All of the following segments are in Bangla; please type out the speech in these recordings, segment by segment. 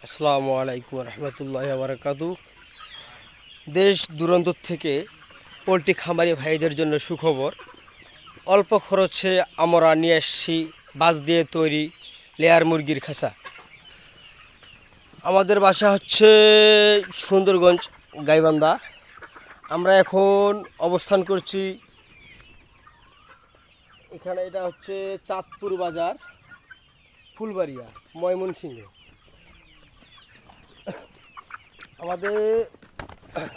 আসসালামু আলাইকুম রহমতুল্লাহ বারাকাতু। দেশ দূরান্ত থেকে পোলট্রি খামারি ভাইদের জন্য সুখবর। অল্প খরচে আমরা নিয়ে আসছি বাঁশ দিয়ে তৈরি লেয়ার মুরগির খাঁচা। আমাদের বাসা হচ্ছে সুন্দরগঞ্জ গাইবান্ধা। আমরা এখন অবস্থান করছি এখানে, এটা হচ্ছে চাঁদপুর বাজার, ফুলবাড়িয়া, ময়মনসিংহ। আমাদের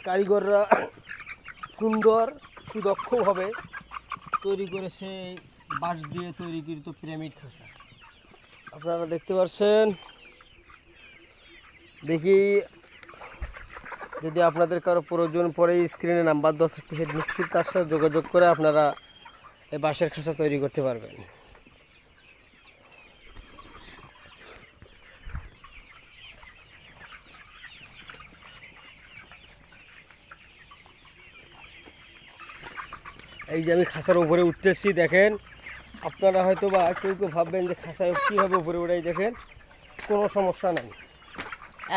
কারিগররা সুন্দর সুদক্ষভাবে তৈরি করেছে বাঁশ দিয়ে তৈরিকৃত পিরামিড খাঁচা। আপনারা দেখতে পাচ্ছেন। দেখি যদি আপনাদের কারো প্রয়োজন পড়ে স্ক্রিনে নাম্বার দেওয়া থাকবে, হেড মিস্ত্রির তার সাথে যোগাযোগ করে আপনারা এই বাঁশের খাঁচা তৈরি করতে পারবেন। এই যে আমি খাঁচার উপরে উঠতেছি, দেখেন। আপনারা হয়তো বা কেউ কেউ ভাববেন যে খাঁচায় কীভাবে উপরে উঠে, দেখেন কোনো সমস্যা নেই,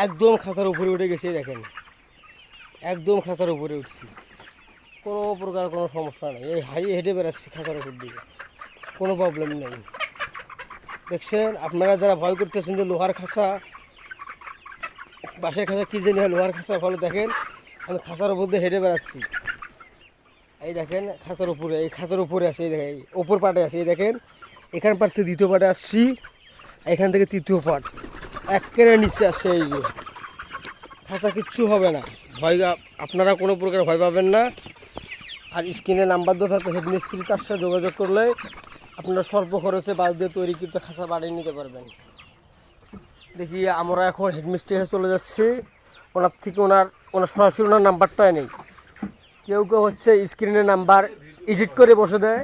একদম খাঁচার উপরে উঠে গেছে। দেখেন একদম খাঁচার উপরে উঠছি, কোনো প্রকার কোনো সমস্যা নেই। এই হাইয়ে হেঁটে বেড়াচ্ছি খাঁচার উপর দিকে, কোনো প্রবলেম নেই। দেখছেন, আপনারা যারা ভয় করতেছেন যে লোহার খাঁচা, বাঁশের খাঁচা কী জানি হয়, লোহার খাঁচা ফলে দেখেন আমি খাঁচার উপর দিয়ে হেঁটে বেড়াচ্ছি। এই দেখেন খাঁচার উপরে, এই খাঁচার উপরে আছে, এই দেখেন ওপর পাটে আছে। এই দেখেন এখান পাট থেকে দ্বিতীয় পাটে আসছি, এখান থেকে তৃতীয় পাট একেবারে নিচে আসছে। এই যে খাঁচা কিচ্ছু হবে না, ভয় আপনারা কোনো প্রকার ভয় পাবেন না। আর স্ক্রিনে নাম্বার দেওয়া থাকবে, হেড মিস্ত্রি তার সাথে যোগাযোগ করলে আপনারা স্বল্প খরচে বাঁশ দিয়ে তৈরিকৃত খাঁচা বানিয়ে নিতে পারবেন। দেখি আমরা এখন হেড মিস্ত্রির কাছে চলে যাচ্ছি। ওনার থেকে ওনার সরাসরি ওনার নাম্বারটাই নেই। কেউ কেউ হচ্ছে স্ক্রিনে নাম্বার এডিট করে বসে দেয়।